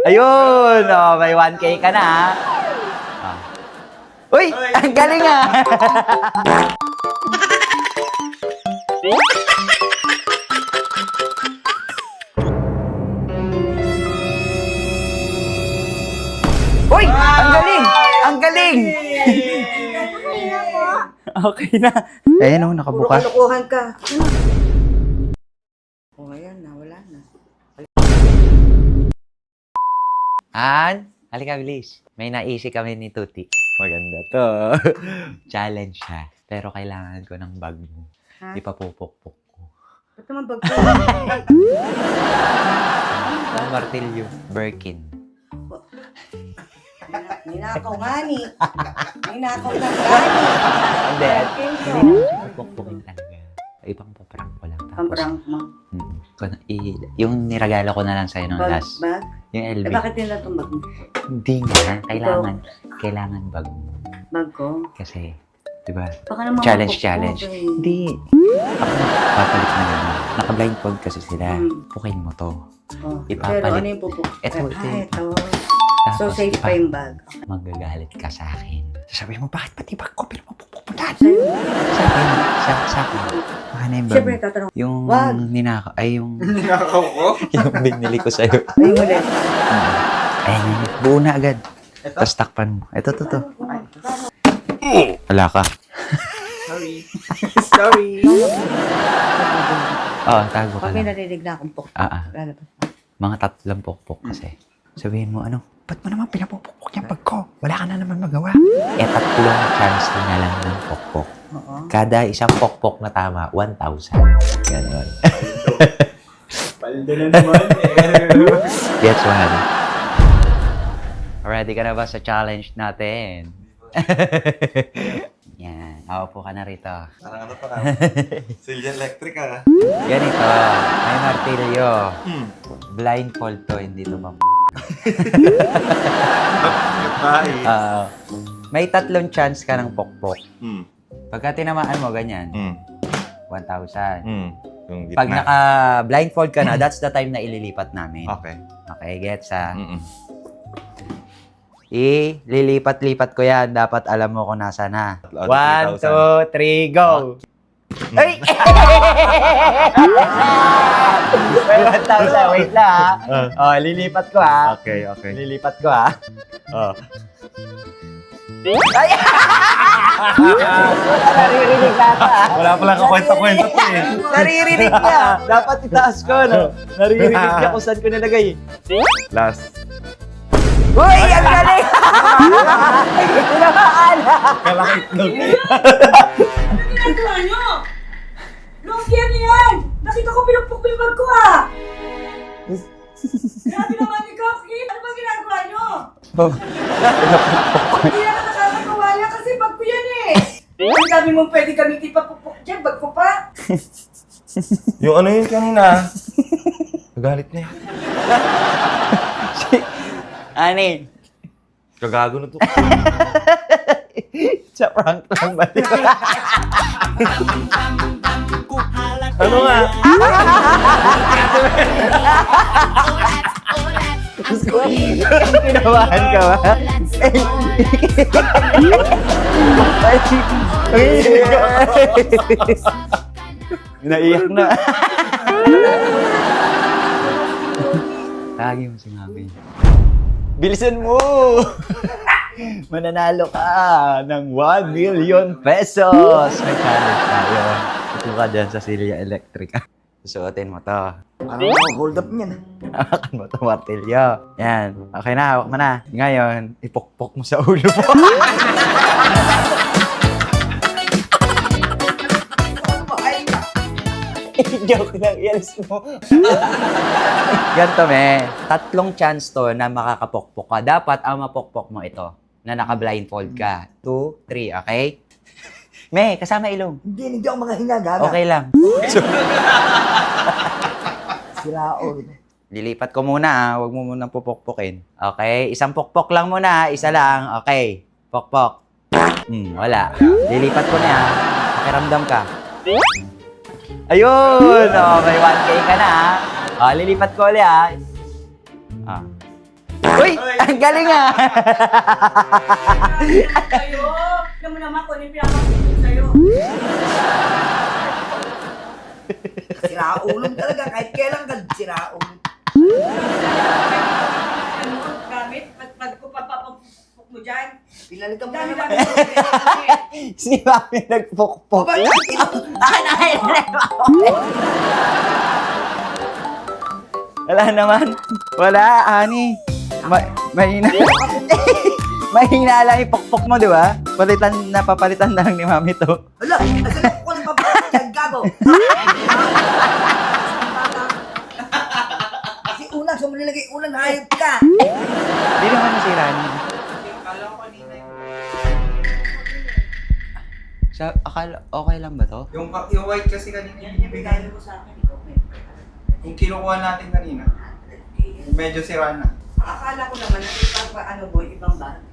Ayun! Oh, may 1K ka na, ha? Ah. Uy! Ang galing, ah! Uy! Ang galing! Ang galing! Okay na. Ayan, oh, Puro nakabukas. kalokohan ka. O, ayan na, wala na. Han, halika bilis. May naisip kami ni Tuti. Maganda to. Challenge siya. Pero kailangan ko ng bag mo. Ha? Ipapupukpuk ko. Ba't naman bag ko? Ang martilyo. Birkin. Ninakaw nga ni. Ninakaw na nga ni. Hindi. Hindi naman siya pupukpukin talaga. Ibang paprank ko lang. Tapos, Pamprang mo. yung niragalo ko na lang sa'yo nung Bag, last. bag? Yung LV. Eh, bakit nila itong bag mo? Hindi nga. Kailangan bag mo. Bag ko? Kasi, di ba? Baka naman Challenge. mapupok eh. Hindi. Ako papalit na gano'n. Naka-blindfold kasi sila. Pukin mo to. Oh, Ipapalit. pero ano yung pupuk? Ito. Ito. Tapos, So, safe pa yung bag. magagalit ka sa akin. Sabi mo, bakit pati bag ko? Pero mapupukpukan. Sa'yo. Sa akin. Baka na yung bag Siyempre, mo. tatanong. Yung Wag. ninakaw. Ay, yung Ninakaw ko? yung binili ko sa'yo. Ay, ulit. Ayan, yun. Buo na agad. Tapos takpan mo. Ito. Wala ka. Sorry. Sorry. Oo, tago ka Pag may lang. narinig na akong pukpuk. Ah. Lalabas. Mga 3 pokpok kasi. Sabihin mo, ba't mo naman pinapupukpok yung bag ko? Wala ka na naman magawa. 3 chance na lang ng pokpok. Oo. Kada isang pokpok na tama, 1,000. Ganon. Paldo na naman Gets one. Ready ka na ba sa challenge natin? Yan. Ako po ka na rito. Parang ano pa ka? Silja Electric ah. Ganito. May martilyo. Blindfold to, hindi to pa. Goodbye. May 3 chance ka ng pokpok. Hmm. Pagka tinamaan mo, ganyan. 1,000. Yung gitna. Pag naka-blindfold ka na, that's the time na ililipat namin. Okay. Okay, gets ha? Mm-mm. Lilipat-lipat ko yan. Dapat alam mo kung nasa na. 1, 3,000. 2, 3, go! Ay! May 1,000. Wait lang ha. Lilipat ko ha. Okay. Lilipat ko ha. Ay! Naririnig na ata ha. Wala pala kakwenta-kwenta to eh. Naririnig niya. Dapat itaas ko, no? Naririnig niya kung saan ko nilagay. Last. Uy! Ang galing! Tinamaan! Kalakit Ano ginagawa nyo? Long year niyo yan! Nakita ko pinupok yung bag ko ah! Grabe naman ikaw, Kit! Ano ba ginagawa nyo? Hindi na nakakagawa yan kasi bag ko yan eh! Ang dami mong pwede gamitin pa pupok dyan, bag ko pa! Yung ano yun kanina. Nagalit na yan. Ani? Kagago na to. Sa prank lang ba? Ano nga? Kinabahan ka ba? Naiyak na. Lagi mo sinabi. Bilisan mo! Mananalo ka ng 1 million pesos! May challenge tayo. Ito ka dyan sa Silja Electric. Susuotin mo to. Parang hold up niyan. Hawakan mo to, martilyo. Yan. Okay na, hawak mo na. Ngayon, ipokpok mo sa ulo mo. Joke lang, yes mo. Ganito, me. 3 chance to na makakapokpok ka. Dapat ang mapokpok mo ito na naka-blindfold ka. 2, 3, okay? Me, kasama ilong. Hindi ako makahinga, gaga. Okay lang. Siraon. Lilipat ko muna huwag mo munang pupokpokin. Okay? Isang pokpok lang muna, isa lang. Okay. Pokpok. Wala. Lilipat ko na yan. Pakiramdam ka. Ayun! Oh, may 1K ka na. Lilipat ko ulit Uy! Ang galing ah! Grabe naman kayo. Alam mo naman kung ano yung pinapakita ko sa'yo. Siraulong talaga, kahit kailan ka siraulong. Ano, gamit, pag ko papapapuk mo dyan. Pinalitan mo na Dami-dami naman. mo pinapakita. Si Mami nagpukpok. O, bakit Wala naman. Wala, Ani. Mahina. Mahina lang ipukpok mo, di ba? Napapalitan na lang ni Mami to. Hala, nasa ko ng papalit dyan, gago. Kasi ulang, sa manilagay ulan, hayop ka. Hindi naman nasira niya. Akala, okay lang ba to? Yung white kasi kanina, Ibigay mo sa akin, ikaw eh. yung kinukuha natin kanina, medyo sira na. Akala ko naman na ibang bag.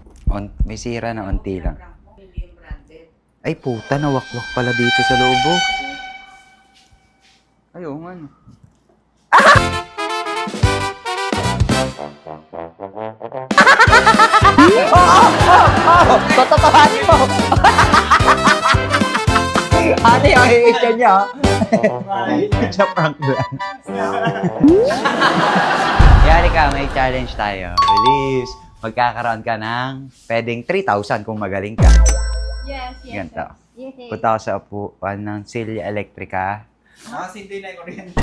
May sira na onti lang. Hindi yung branded. Ay puta, nawakwak pala dito sa loob. Oh. Ay, oo nga. No. Totoo mo! Ate, ang hihiga niya. Siya prank lang. Yari ka, may challenge tayo. Bilis. Magkakaroon ka ng pwedeng 3,000 kung magaling ka. Yes, yes. Ganito. Yes. Punta ako sa upuan ng Silya Electrica. Nakasintay na yung kuryente.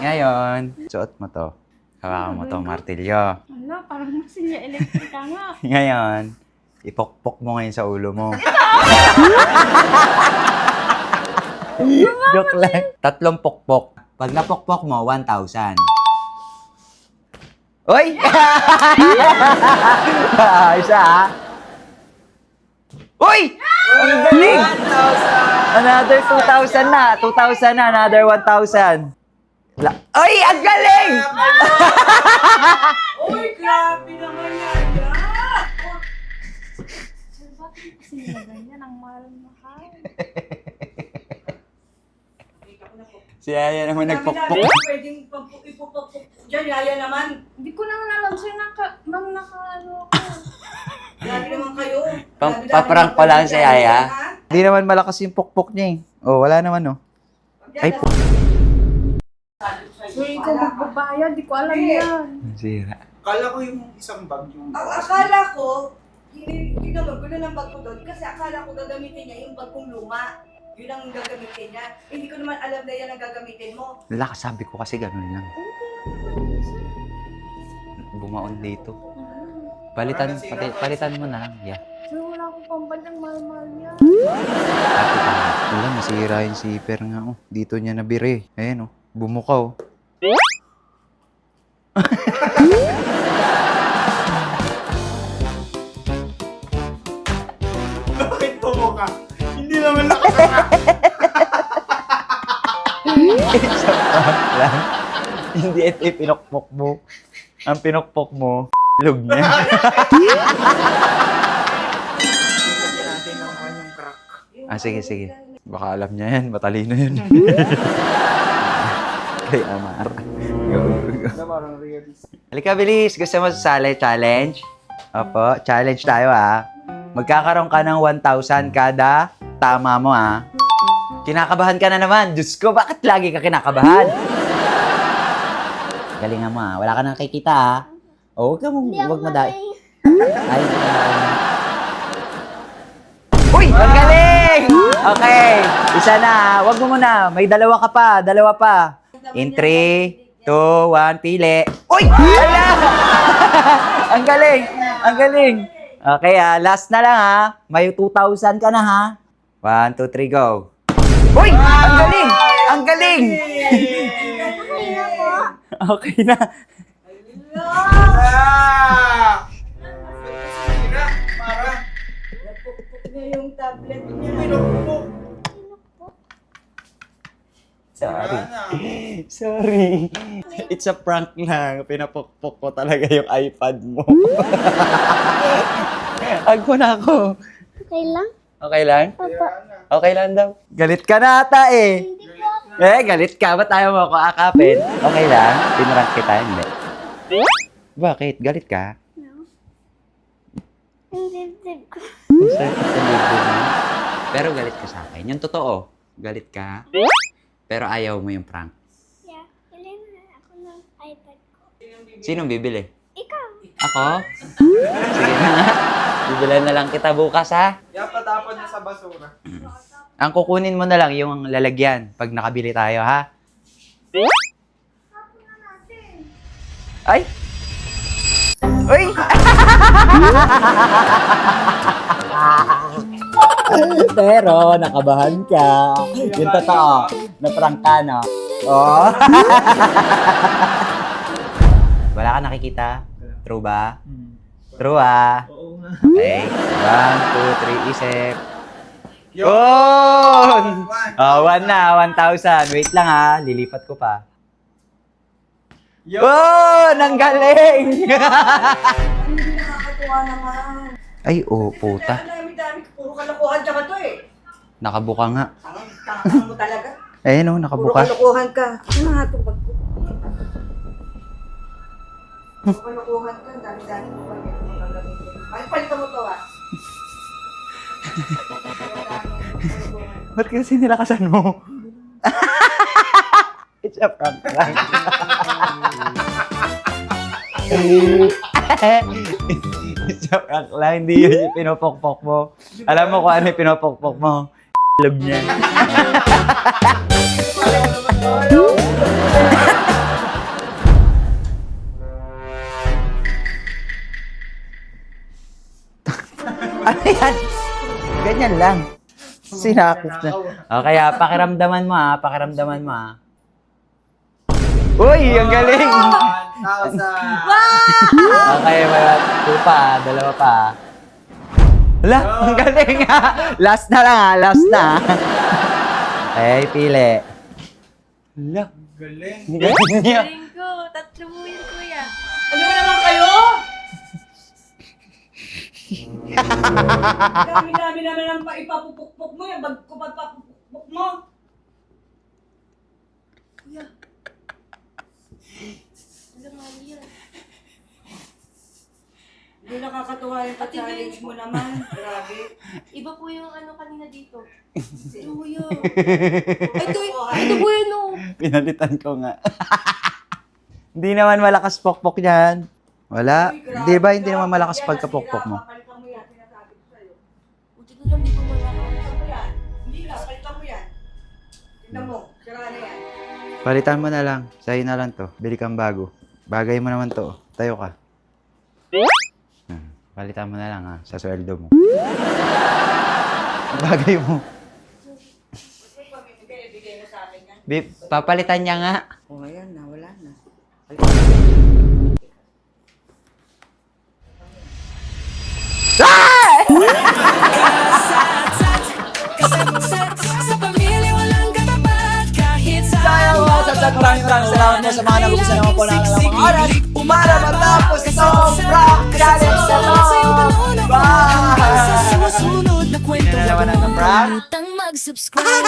Ngayon, suot mo to. Hawakan mo to, martilyo. Ano, parang masilya elektrika nga. Ngayon, ipokpok mo ngayon sa ulo mo. Joke lang. 3 pokpok. Pag napokpok mo, 1,000. Uy! Isa ah. Uy! Ang galing! Another 2,000 na. 2,000 na. Another 1,000. Ay! Ang galing! Uy, grabe naman yan. Sir, bakit kasi na ganyan? Ang mahal-mahal. Si Aya naman nagpokpok. Dami-dami pwedeng ipupok dyan. Yaya naman. Hindi ko naman alam, sir, ma'am, ano ako. Grabe naman kayo. Paprank pa lang si Aya. Hindi naman malakas yung pokpok niya eh. Oh, wala naman oh. Ay, Sir, ikaw magbabayad, di ko alam yan. sira. Akala ko yung isang bag yung... Akala ko, tinamag ko na ng bag ko doon kasi akala ko gagamitin niya yung bag kong luma. Yun ang gagamitin niya. Hindi ko naman alam na yan ang gagamitin mo. Lakas, sabi ko kasi ganun lang. Bumaon dito. Palitan mo na lang. Yeah. Sir, wala akong pambal ng mahal-mahal yan. Wala, masira yung zipper nga. Oh. Dito niya nabiri. Ayan oh. Bumukaw. Bakit ka? Hindi naman nakasama. Isa prank lang. Hindi ito pinokpok mo. Ang pinokpok mo, lug niya. natin ang kanyang crack. Sige, sige. Baka alam niya yan. Matalino yun. Kay Amar. Go. Na parang realist. Halika, bilis. Gusto mo sasali challenge? Opo, challenge tayo Magkakaroon ka ng 1,000 kada tama mo Kinakabahan ka na naman. Diyos ko, bakit lagi ka kinakabahan? Galingan mo Wala ka nang kikita huwag ka mong, huwag madai. Ay, uy! Ang galing! Okay, isa na. Huwag mo muna. May dalawa ka pa. Dalawa pa. In 3, 2, 1, pili. Uy! Wala! Ang galing! Ang galing! Okay last na lang May 2,000 ka na 1, 2, 3, go. Uy! Ang galing! Ang galing! Okay na. Ah! Sira, para. Napukpok niya yung tablet niya. Pinukpok. Sorry. Sorry. It's a prank lang. Pinapukpok ko talaga yung iPad mo. Agpo na ako. Okay lang? Okay lang? Papa. Okay lang daw. Galit ka na ata Hindi po ako Galit ka. Ba't ayaw mo ako akapin? Okay lang. Pinrank kita, hindi. Bakit? Galit ka? No. Ang dibdib ko. Ang sakit sa dibdib mo. Pero galit ka sa akin. Yung totoo, galit ka. Pero ayaw mo yung prank. Yeah. Bilhin na ako ng iPad ko. Sinong bibili? Ikaw. Ako? Sige na nga. Bibilan na lang kita bukas, ha? Yan, patapon niya sa basura. Ang kukunin mo na lang yung lalagyan pag nakabili tayo, ha? Ay! Uy! Pero, nakabahan ka. Yung totoo, na-prank ka, no? Oh. Wala ka nakikita? True ba? True, ah. Okay. 1, 2, 3, isip. Yun! Oh, 1 na, 1,000. Wait lang, ha. Lilipat ko pa. Oh, nanggaling! Hindi nakakatuwa naman. Ay, oh, puta. Ang dami-dami. Puro kalokohan tsaka to eh. Nakabuka nga. Tangang mo talaga. Eh, no, Puro nakabuka. kalokohan ka. Ano nga itong bag ko? Puro kalokohan ka. Ang dami-dami mo ba ito mga gagamitin? Palitan mo to ah. Ba't kasi nilakasan mo? It's a prank lang. It's a prank lang. Hindi yun yung pinopokpok mo. Alam mo kung ano yung pinopokpok mo? Log niya. Ano yan? Ganyan lang. Sinakop na. O kaya, pakiramdaman mo, ha? Pakiramdaman mo, ha? Uy, ang galing! 1,000. Okay, may 2 pa, 2 pa. Hala, ang galing, ha? Last na lang, ha? Last na. Okay, pili. Hala, Galing. ang galing niya. Galing ko. 3 mo yun, kuya. Ano ba naman kayo? Dami-dami naman ang ipapupukpok mo. Yung bag ko pagpapupukpok mo. Kuya. Ano nga yun? Hindi nakakatuwa yung pa-challenge mo naman. Grabe. Iba po yung ano kanina dito. Kuya. Ito po yun, oh. Pinalitan ko nga. Hindi naman malakas pokpok yan. Wala. Di ba hindi naman malakas pagkapokpok mo? Palitan mo yan. Sinasabi ko sa'yo. Buti na lang, di ko malakas. Palitan mo yan. Hindi na. Palitan mo yan. Tignan mo. Sira na yan. Palitan mo na lang. Sa'yo na lang to. Bili kang bago. Bagay mo naman to. Tayo ka. Palitan mo na lang, ha. Sa sweldo mo. Bagay mo. Kasi pamimigay, ibigay mo sa akin yan. Papalitan niya nga. Oh, ayan na. Wala na. Maraming salamat po sa mga nag-umpisa naman po ng mga oras. Para matapos itong prank challenge na to. Bye! Yan na naman ang prank. Mag-subscribe